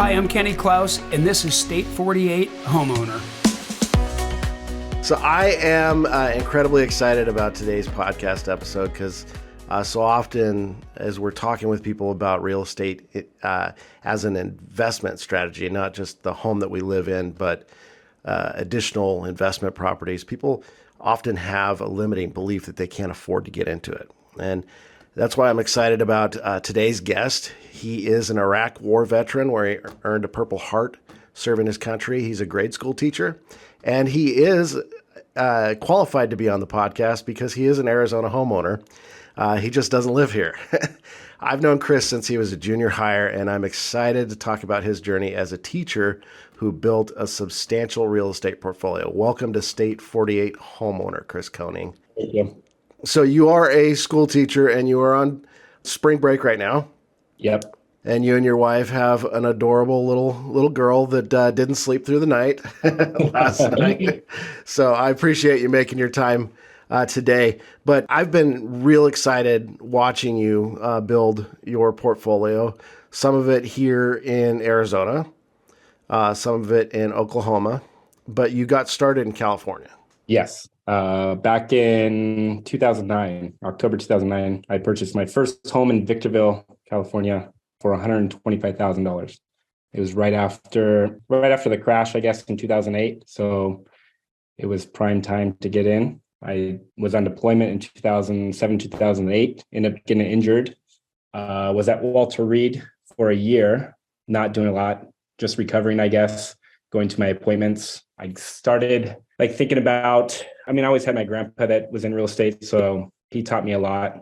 Hi, I'm Kenny Klaus, and this is State 48 Homeowner. So I am incredibly excited about today's podcast episode because so often as we're talking with people about real estate as an investment strategy, not just the home that we live in, but additional investment properties, people often have a limiting belief that they can't afford to get into it. And that's why I'm excited about today's guest. He is an Iraq war veteran where he earned a Purple Heart serving his country. He's a grade school teacher, and he is qualified to be on the podcast because he is an Arizona homeowner. He just doesn't live here. I've known Chris since he was a junior hire, and I'm excited to talk about his journey as a teacher who built a substantial real estate portfolio. Welcome to State 48 Homeowner, Chris Koning. Thank you. So you are a school teacher, and you are on spring break right now. Yep. And you and your wife have an adorable little girl that didn't sleep through the night last night. So I appreciate you making your time today. But I've been real excited watching you build your portfolio. Some of it here in Arizona, some of it in Oklahoma, but you got started in California. Yes. Back in 2009, October 2009, I purchased my first home in Victorville, California for $125,000. It was right after the crash, I guess, in 2008. So it was prime time to get in. I was on deployment in 2007, 2008, ended up getting injured. Was at Walter Reed for a year, not doing a lot, just recovering, I guess, going to my appointments. I started thinking about, I always had my grandpa that was in real estate, so he taught me a lot.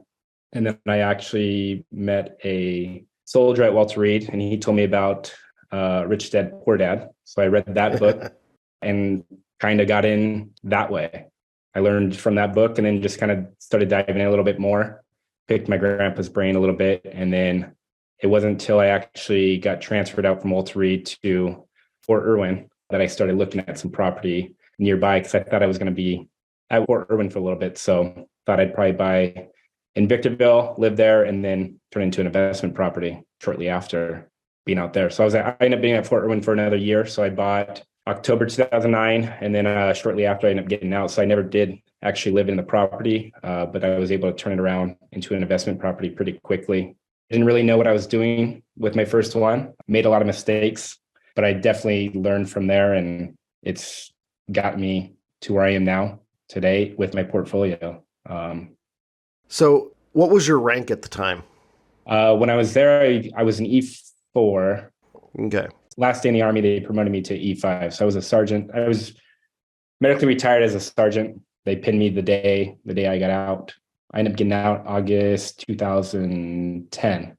And then I actually met a soldier at Walter Reed, and he told me about Rich Dad, Poor Dad. So I read that book and kind of got in that way. I learned from that book and then just kind of started diving in a little bit more, picked my grandpa's brain a little bit. And then it wasn't until I actually got transferred out from Walter Reed to Fort Irwin that I started looking at some property nearby because I thought I was going to be at Fort Irwin for a little bit. So thought I'd probably buy in Victorville, live there, and then turn into an investment property shortly after being out there. So I ended up being at Fort Irwin for another year. So I bought October 2009, and then shortly after I ended up getting out. So I never did actually live in the property, but I was able to turn it around into an investment property pretty quickly. I didn't really know what I was doing with my first one. Made a lot of mistakes, but I definitely learned from there, and it's got me to where I am now today with my portfolio. So what was your rank at the time? When I was there, I was an E4. Okay. Last day in the Army, they promoted me to E5. So I was a sergeant. I was medically retired as a sergeant. They pinned me the day I got out. I ended up getting out August 2010.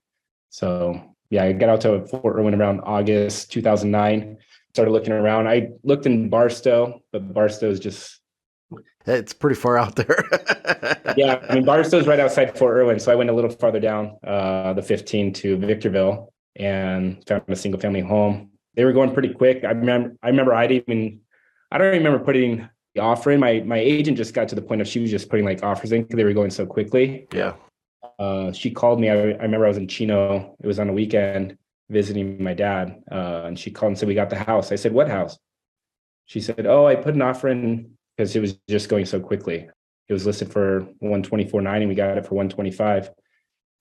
So yeah, I got out to Fort Irwin around August 2009. Started looking around. I looked in Barstow, but Barstow is just... It's pretty far out there. Yeah, Barstow is right outside Fort Irwin. So I went a little farther down the 15 to Victorville and found a single family home. They were going pretty quick. I remember I don't remember putting the offer in. My agent just got to the point of she was just putting offers in because they were going so quickly. Yeah. She called me. I remember I was in Chino. It was on a weekend visiting my dad. And she called and said, "We got the house." I said, "What house?" She said, "Oh, I put an offer in because it was just going so quickly. It was listed for $124,900 and we got it for $125,000.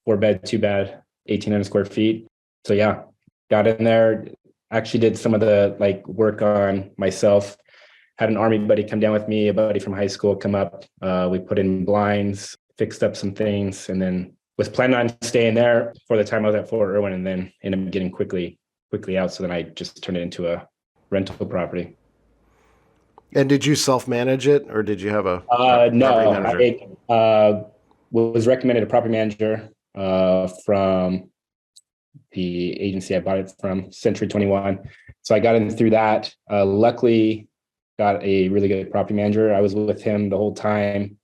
4-bed, 2-bed, 1,800 square feet. So yeah, got in there, actually did some of the work on myself. Had an Army buddy come down with me, a buddy from high school come up. We put in blinds, fixed up some things, and then was planning on staying there for the time I was at Fort Irwin, and then ended up getting quickly out. So then I just turned it into a rental property. And did you self-manage it, or did you have a no, manager? I was recommended a property manager from the agency I bought it from, Century 21. So I got in through that. Luckily, got a really good property manager. I was with him the whole time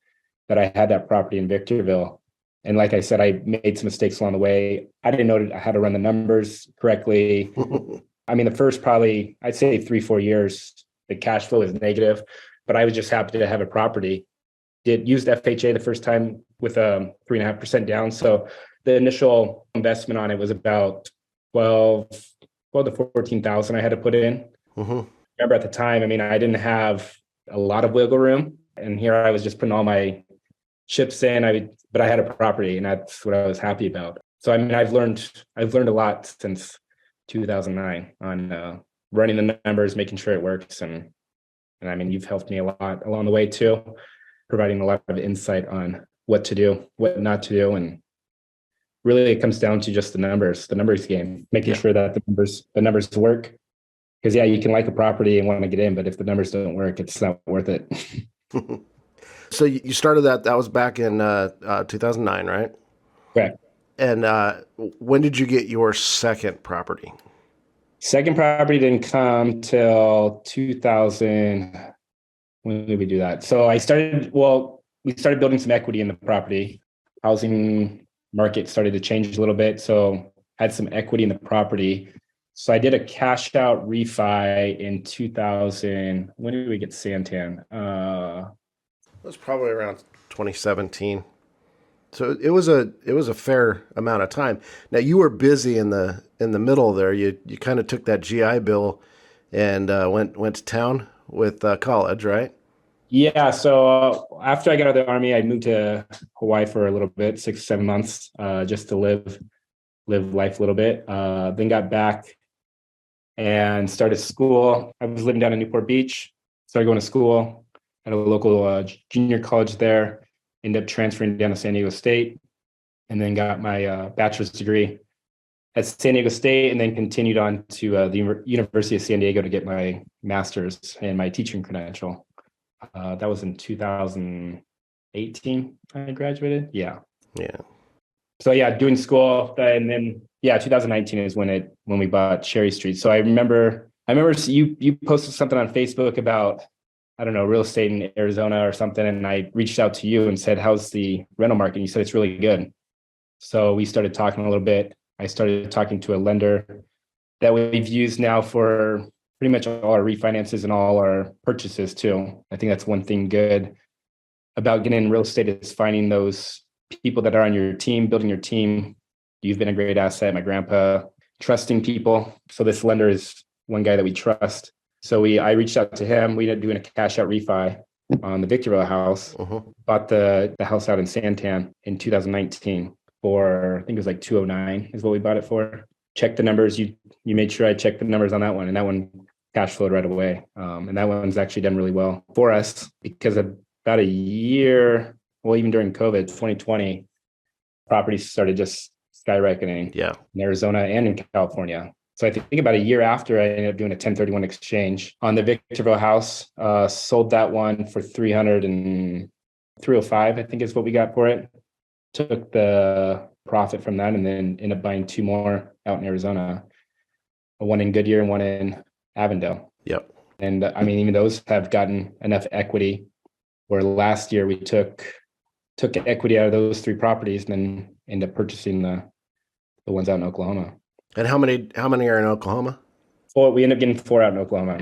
that I had that property in Victorville. And like I said, I made some mistakes along the way. I didn't know how to run the numbers correctly. The first probably, I'd say 3-4 years, the cash flow is negative, but I was just happy to have a property. Used FHA the first time with 3.5% down. So the initial investment on it was about the 14,000 I had to put in. Mm-hmm. Remember at the time, I mean, I didn't have a lot of wiggle room, and here I was just putting all my chips in. But I had a property, and that's what I was happy about. So I mean, I've learned a lot since 2009 on running the numbers, making sure it works, and I mean, you've helped me a lot along the way too, providing a lot of insight on what to do, what not to do, and really it comes down to just the numbers game, making sure that the numbers work. Because you can like a property and want to get in, but if the numbers don't work, it's not worth it. So you started that was back in 2009, right? Correct. And when did you get your second property? Second property didn't come till 2000. When did we do that? So we started building some equity in the property. Housing market started to change a little bit, so had some equity in the property. So I did a cash out refi in 2000. When did we get Santan? It was probably around 2017. So it was a fair amount of time. Now you were busy in the middle there. You kind of took that GI Bill and went to town with college, right? Yeah. So after I got out of the Army, I moved to Hawaii for a little bit, 6-7 months, just to live life a little bit. Then got back and started school. I was living down in Newport Beach. Started going to school at a local junior college there. Ended up transferring down to San Diego State, and then got my bachelor's degree at San Diego State, and then continued on to the University of San Diego to get my master's and my teaching credential. That was in 2018. I graduated. Yeah. So doing school, and then 2019 is when we bought Cherry Street. So I remember you posted something on Facebook about, I don't know, real estate in Arizona or something. And I reached out to you and said, how's the rental market? And you said, it's really good. So we started talking a little bit. I started talking to a lender that we've used now for pretty much all our refinances and all our purchases too. I think that's one thing good about getting in real estate is finding those people that are on your team, building your team. You've been a great asset, my grandpa, trusting people. So this lender is one guy that we trust. So I reached out to him. We ended up doing a cash out refi on the Victorville house. Bought the house out in Santan in 2019 for, I think it was like 209 is what we bought it for. Checked the numbers. You made sure I checked the numbers on that one, and that one cash flowed right away. And that one's actually done really well for us because about a year, well, even during COVID, 2020, properties started just skyrocketing in Arizona and in California. So I think about a year after, I ended up doing a 1031 exchange on the Victorville house, sold that one for 305, I think is what we got for it. Took the profit from that and then ended up buying two more out in Arizona, one in Goodyear and one in Avondale. Yep. And I mean, even those have gotten enough equity where last year we took equity out of those three properties and then ended up purchasing the ones out in Oklahoma. And how many are in Oklahoma? Well, we ended up getting 4 out in Oklahoma.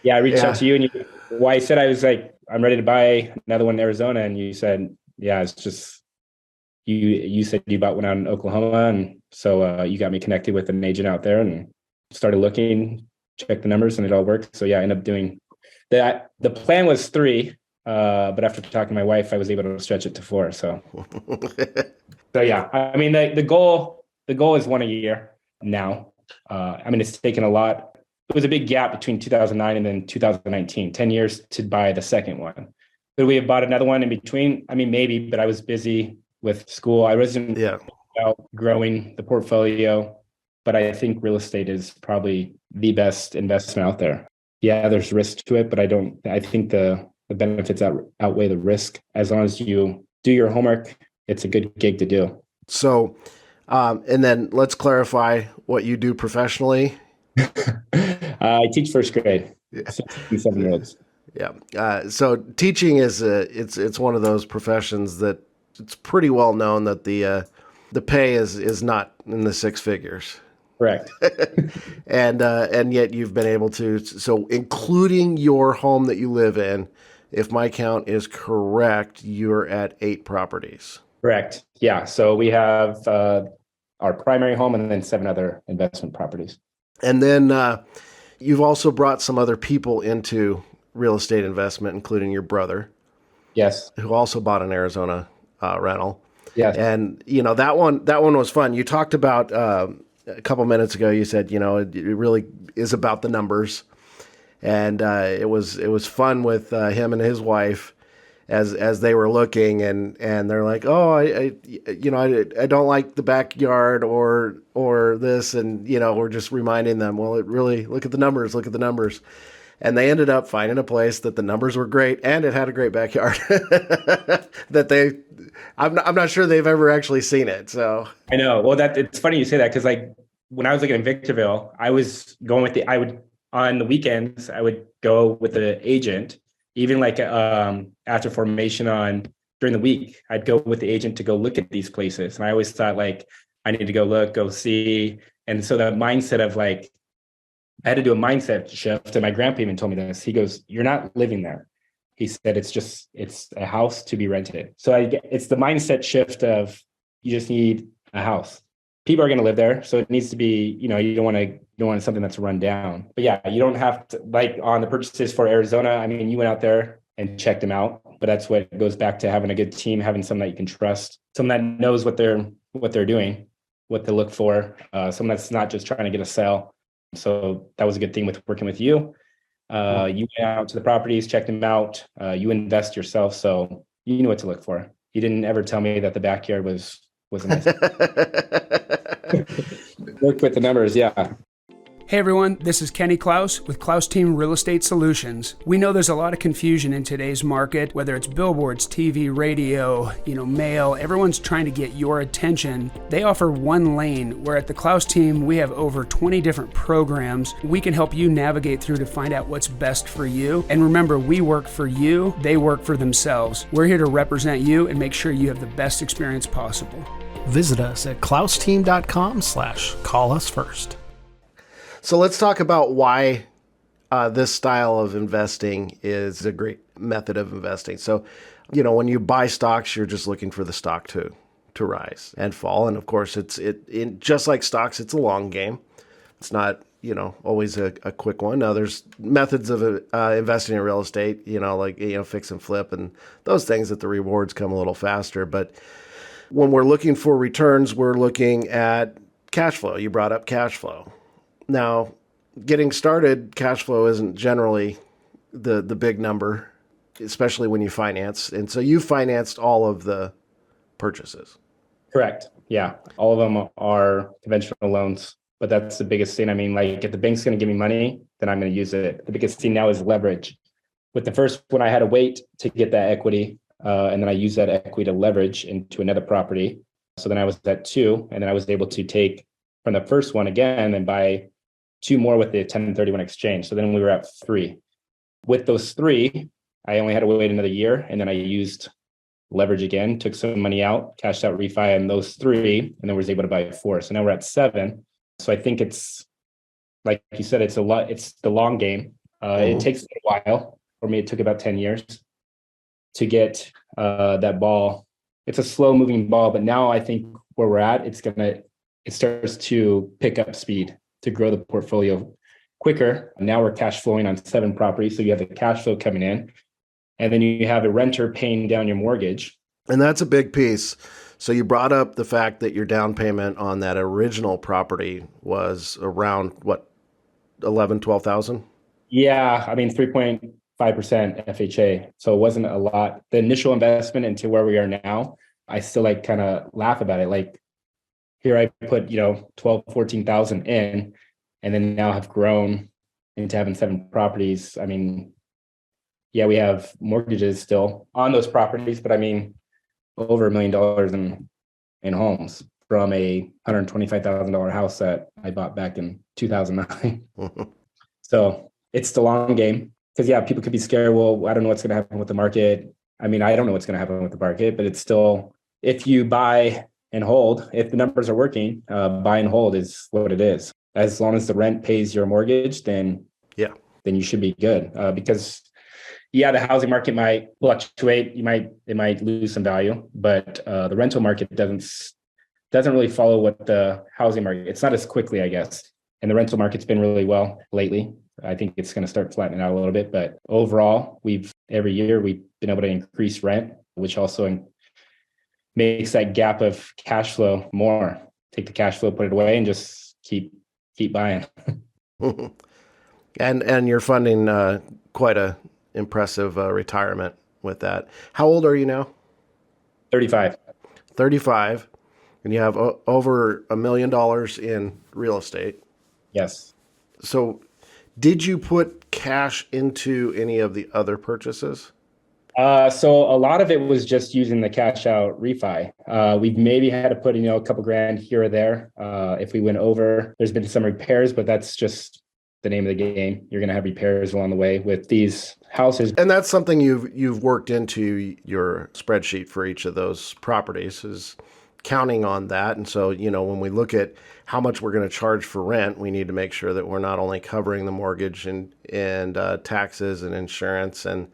I reached out to you, and I said I was like, I'm ready to buy another one in Arizona, and you said, it's just you said you bought one out in Oklahoma, and so you got me connected with an agent out there, and started looking, checked the numbers, and it all worked. So I ended up doing that. The plan was 3, but after talking to my wife, I was able to stretch it to 4. So, I mean the goal is 1 a year now. I mean, it's taken a lot. It was a big gap between 2009 and then 2019, 10 years to buy the second one. Could we have bought another one in between? I mean, maybe, but I was busy with school. I wasn't out growing the portfolio, but I think real estate is probably the best investment out there. Yeah, there's risk to it, but I think the benefits outweigh the risk. As long as you do your homework, it's a good gig to do. So, and then let's clarify what you do professionally. I teach first grade, 7-year-olds. So teaching is it's one of those professions that it's pretty well known that the pay is not in the 6 figures. Correct. and yet you've been able to, so including your home that you live in, if my count is correct, you're at 8 properties. Correct. Yeah. So we have our primary home and then 7 other investment properties. And then you've also brought some other people into real estate investment, including your brother. Yes. Who also bought an Arizona rental. Yes. And, that one was fun. You talked about a couple minutes ago, you said, it really is about the numbers. And it was fun with him and his wife as they were looking and they're like, oh, I don't like the backyard or this. And, we're just reminding them, well, look at the numbers. And they ended up finding a place that the numbers were great and it had a great backyard that I'm not sure they've ever actually seen it. So I know. Well, it's funny you say that because when I was looking in Victorville, I was going on the weekends, I would go with the agent, even after formation during the week, I'd go with the agent to go look at these places. And I always thought I need to go look, go see. And so that mindset of I had to do a mindset shift. And my grandpa even told me this. He goes, you're not living there. He said, it's a house to be rented. So it's the mindset shift of you just need a house. People are going to live there. So it needs to be, you don't want something that's run down. But yeah, you don't have to on the purchases for Arizona. I mean, you went out there and checked them out, but that's what goes back to having a good team, having someone that you can trust, someone that knows what they're doing, what they look for, someone that's not just trying to get a sale. So that was a good thing with working with you. You went out to the properties, checked them out. You invest yourself, so you knew what to look for. You didn't ever tell me that the backyard was a nice. Work with the numbers, yeah. Hey everyone, this is Kenny Klaus with Klaus Team Real Estate Solutions. We know there's a lot of confusion in today's market, whether it's billboards, TV, radio, mail, everyone's trying to get your attention. They offer one lane, where at the Klaus Team, we have over 20 different programs we can help you navigate through to find out what's best for you. And remember, we work for you, they work for themselves. We're here to represent you and make sure you have the best experience possible. Visit us at klausteam.com/call us first. So let's talk about why this style of investing is a great method of investing. So, when you buy stocks, you're just looking for the stock to rise and fall. And of course, it's just like stocks, it's a long game. It's not, always a quick one. Now, there's methods of investing in real estate, fix and flip and those things that the rewards come a little faster. But when we're looking for returns, we're looking at cash flow. You brought up cash flow. Now, getting started, cash flow isn't generally the big number, especially when you finance. And so you financed all of the purchases. Correct. Yeah. All of them are conventional loans, but that's the biggest thing. I mean, if the bank's going to give me money, then I'm going to use it. The biggest thing now is leverage. With the first one, I had to wait to get that equity. And then I used that equity to leverage into another property. So then I was at 2, and then I was able to take from the first one again and buy 2 more with the 1031 exchange. So then we were at 3. With those 3, I only had to wait another year. And then I used leverage again, took some money out, cashed out refi on those 3, and then was able to buy 4. So now we're at 7. So I think it's, like you said, it's the long game. It takes a while. For me, it took about 10 years to get that ball. It's a slow moving ball, but now I think where we're at, it starts to pick up speed to grow the portfolio quicker. Now we're cash flowing on 7 properties. So you have the cash flow coming in, and then you have a renter paying down your mortgage. And that's a big piece. So you brought up the fact that your down payment on that original property was around what, 11, 12,000? Yeah. I mean, 3.5% FHA. So it wasn't a lot. The initial investment into where we are now, I still kind of laugh about it. Here I put, 12, 14,000 in, and then now have grown into having 7 properties. I mean, yeah, we have mortgages still on those properties, but I mean, over $1 million in homes from a $125,000 house that I bought back in 2009. So it's the long game. Because people could be scared. Well, I don't know what's going to happen with the market. I mean, I don't know what's going to happen with the market, but it's still, if you buy and hold, if the numbers are working, buy and hold is what it is. As long as the rent pays your mortgage, then you should be good. Because the housing market might fluctuate. It might lose some value, but the rental market doesn't doesn't really follow what the housing market. It's not as quickly, I guess. And the rental market's been really well lately. I think it's going to start flattening out a little bit, but overall, every year we've been able to increase rent, which also makes that gap of cash flow more. Take the cash flow, put it away, and just keep buying. And you're funding quite a impressive retirement with that. How old are you now? 35. 35, and you have over $1 million in real estate. Yes. So did you put cash into any of the other purchases? So a lot of it was just using the cash out refi. We've maybe had to put, a couple grand here or there. If we went over, there's been some repairs, but that's just the name of the game. You're going to have repairs along the way with these houses. And that's something you've worked into your spreadsheet for each of those properties, is counting on that. And so, when we look at how much we're going to charge for rent, we need to make sure that we're not only covering the mortgage and taxes and insurance and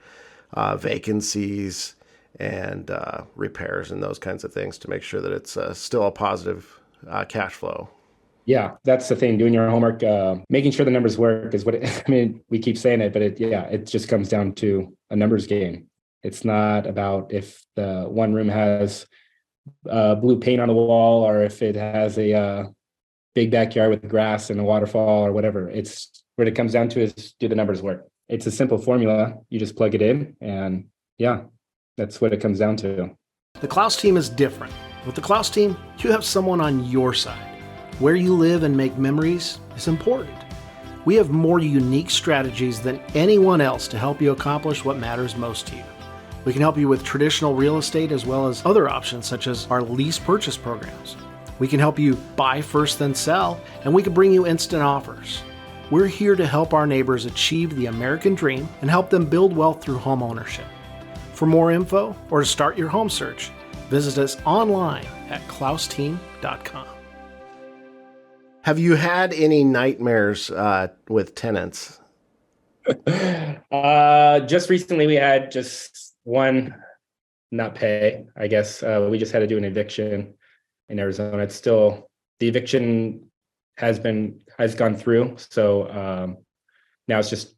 vacancies and repairs and those kinds of things to make sure that it's still a positive cash flow. Yeah, that's the thing. Doing your homework, making sure the numbers work is we keep saying it, but it just comes down to a numbers game. It's not about if the one room has blue paint on the wall or if it has a big backyard with grass and a waterfall or whatever. It's what it comes down to is, do the numbers work? It's a simple formula. You just plug it in, and that's what it comes down to. The Klaus team is different. With the Klaus team, you have someone on your side. Where you live and make memories is important. We have more unique strategies than anyone else to help you accomplish what matters most to you. We can help you with traditional real estate as well as other options such as our lease purchase programs. We can help you buy first then sell, and we can bring you instant offers. We're here to help our neighbors achieve the American dream and help them build wealth through home ownership. For more info or to start your home search, visit us online at klausteam.com. Have you had any nightmares with tenants? Just recently we had just one not pay, I guess. We just had to do an eviction in Arizona. It's still, the eviction has gone through. So now it's just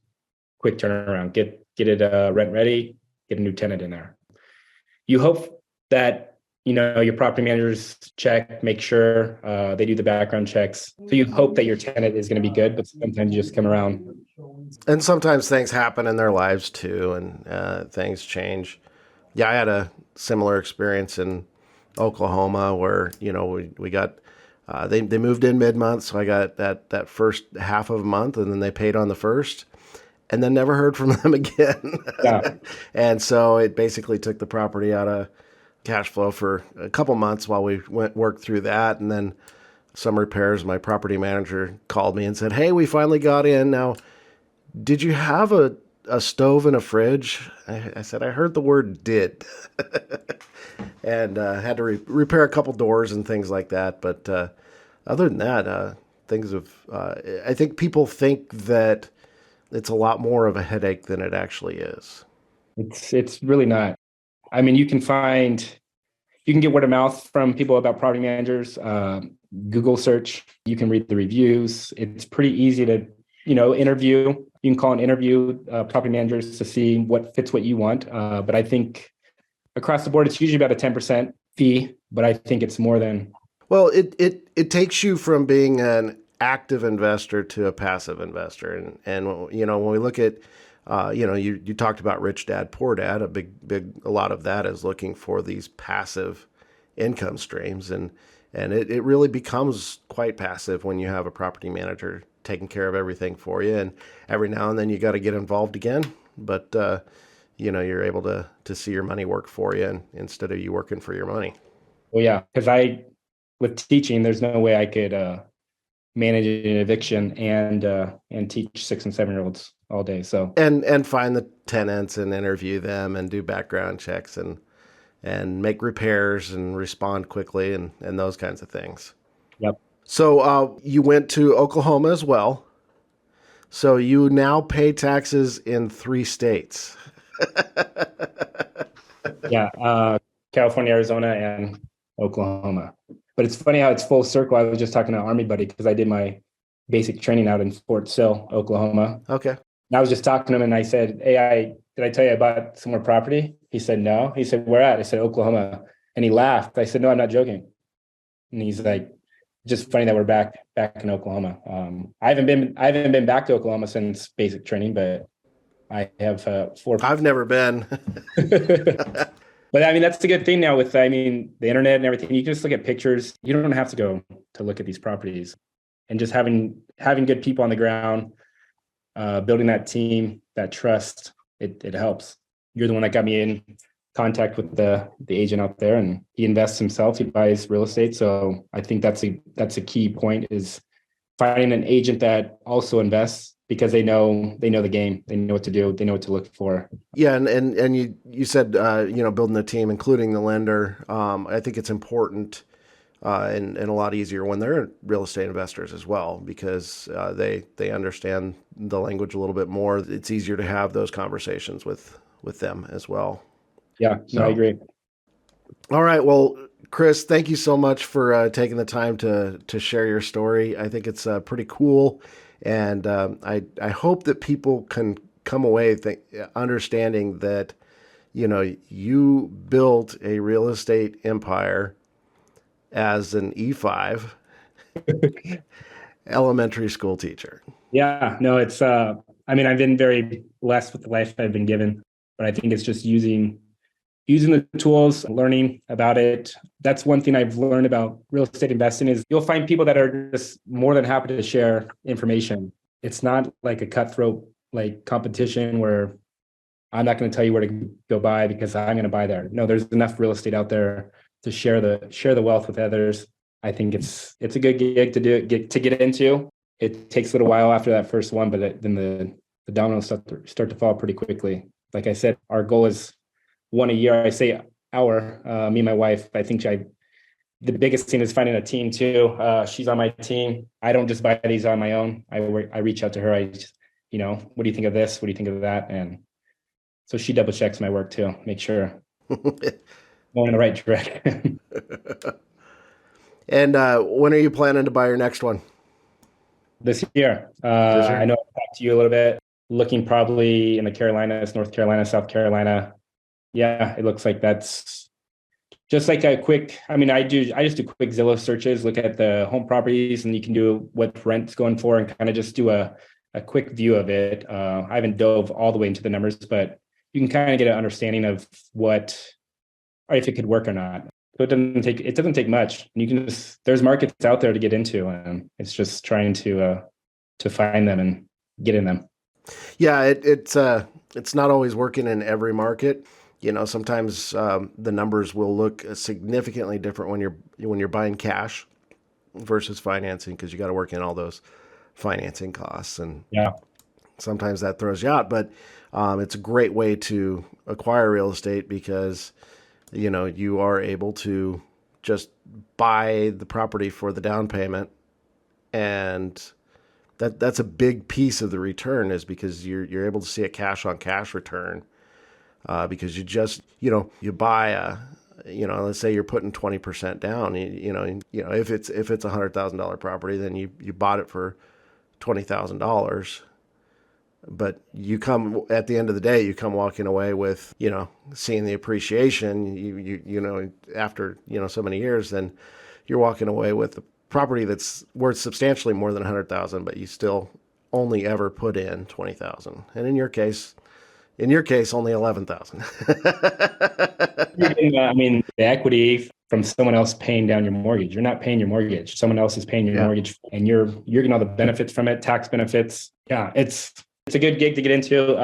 quick turnaround, get it rent ready, get a new tenant in there. You hope that, your property managers check, make sure they do the background checks. So you hope that your tenant is going to be good, but sometimes you just come around. And sometimes things happen in their lives too, and things change. Yeah, I had a similar experience in Oklahoma where, we got, they moved in mid-month, so I got that first half of a month, and then they paid on the first, and then never heard from them again. Yeah. And so it basically took the property out of cash flow for a couple months while we worked through that. And then some repairs, my property manager called me and said, "Hey, we finally got in. Now, did you have a stove and a fridge?" I said, "I heard the word did." And had to repair a couple doors and things like that. But other than that, things have, I think people think that it's a lot more of a headache than it actually is. It's really not. I mean, you can get word of mouth from people about property managers, Google search, you can read the reviews. It's pretty easy to, interview. You can call and interview property managers to see what fits what you want. But I think across the board, it's usually about a 10% fee, but I think it's more than. Well, it takes you from being an active investor to a passive investor. And when we look at, you talked about Rich Dad, Poor Dad. A lot of that is looking for these passive income streams, and it really becomes quite passive when you have a property manager taking care of everything for you. And every now and then you got to get involved again, but you're able to see your money work for you instead of you working for your money. Well, yeah, because with teaching, there's no way I could manage an eviction and teach 6 and 7-year-olds all day. So and find the tenants and interview them and do background checks and make repairs and respond quickly and those kinds of things. Yep. So you went to Oklahoma as well. So you now pay taxes in 3 states. Yeah, California, Arizona, and Oklahoma. But it's funny how it's full circle. I was just talking to an Army buddy because I did my basic training out in Fort Sill, Oklahoma. Okay. And I was just talking to him and I said, hey, did I tell you I bought some more property? He said, no. He said, where at? I said, Oklahoma. And he laughed. I said, no, I'm not joking. And he's like, just funny that we're back in Oklahoma. I haven't been back to Oklahoma since basic training, but I have 4. I've never been. But I mean, that's the good thing now with, I mean, the internet and everything. You can just look at pictures. You don't have to go to look at these properties, and just having good people on the ground, building that team, that trust, it helps. You're the one that got me in contact with the agent out there, and he invests himself. He buys real estate. So I think that's a key point, is finding an agent that also invests, because they know the game, they know what to do, they know what to look for. Yeah, and you said building the team, including the lender. I think it's important and a lot easier when they're real estate investors as well, because they understand the language a little bit more. It's easier to have those conversations with them as well. Yeah, no, I agree. All right, well, Chris, thank you so much for taking the time to share your story. I think it's pretty cool. And I hope that people can come away understanding that, you built a real estate empire as an E5 elementary school teacher. Yeah, no, it's, I've been very blessed with the life I've been given, but I think it's just using the tools, learning about it. That's one thing I've learned about real estate investing, is you'll find people that are just more than happy to share information. It's not like a cutthroat competition where I'm not going to tell you where to go buy because I'm going to buy there. No, there's enough real estate out there to share the wealth with others. I think it's a good gig to get into. It takes a little while after that first one, but then the dominoes start to fall pretty quickly. Like I said, our goal is one a year. I say our, me and my wife, I think the biggest thing is finding a team too. She's on my team. I don't just buy these on my own. I reach out to her. I just, what do you think of this? What do you think of that? And so she double checks my work too, make sure going in the right direction. And when are you planning to buy your next one? This year. I know I talked to you a little bit, looking probably in the Carolinas, North Carolina, South Carolina. Yeah, it looks like that's just like a quick, I just do quick Zillow searches, look at the home properties, and you can do what rent's going for and kind of just do a quick view of it. I haven't dove all the way into the numbers, but you can kind of get an understanding of what, or if it could work or not. So it doesn't take much. You can there's markets out there to get into, and it's just trying to find them and get in them. Yeah, it's not always working in every market. Sometimes the numbers will look significantly different when you're buying cash versus financing, because you got to work in all those financing costs, and sometimes that throws you out. But it's a great way to acquire real estate, because you are able to just buy the property for the down payment, and that's a big piece of the return, is because you're able to see a cash on cash return. Because you just, you buy let's say you're putting 20% down, if it's $100,000 property, then you bought it for $20,000, but you come at the end of the day, you come walking away with, seeing the appreciation, after, so many years, then you're walking away with a property that's worth substantially more than 100,000, but you still only ever put in 20,000. And in your case, only 11,000. The equity from someone else paying down your mortgage. You're not paying your mortgage. Someone else is paying your mortgage, and you're getting all the benefits from it, tax benefits. Yeah, it's a good gig to get into.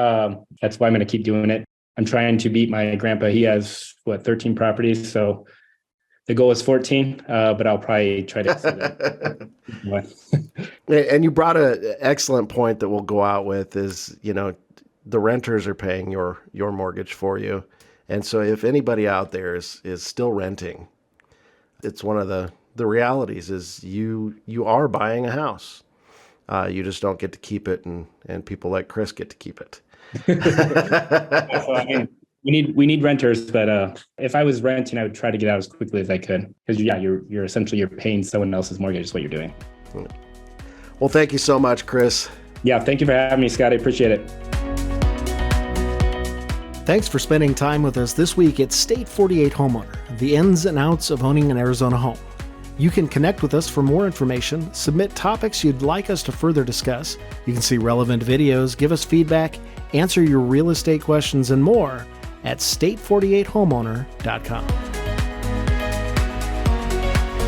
That's why I'm going to keep doing it. I'm trying to beat my grandpa. He has 13 properties, so the goal is 14. But I'll probably try to say that. And you brought an excellent point that we'll go out with is, the renters are paying your mortgage for you. And so if anybody out there is still renting, it's one of the realities is you are buying a house. You just don't get to keep it, and people like Chris get to keep it. So, we need renters, but if I was renting, I would try to get out as quickly as I could, because you're essentially you're paying someone else's mortgage is what you're doing. Well, thank you so much, Chris. Yeah, thank you for having me, Scott. I appreciate it. Thanks for spending time with us this week at State 48 Homeowner, the ins and outs of owning an Arizona home. You can connect with us for more information, submit topics you'd like us to further discuss. You can see relevant videos, give us feedback, answer your real estate questions, and more at state48homeowner.com.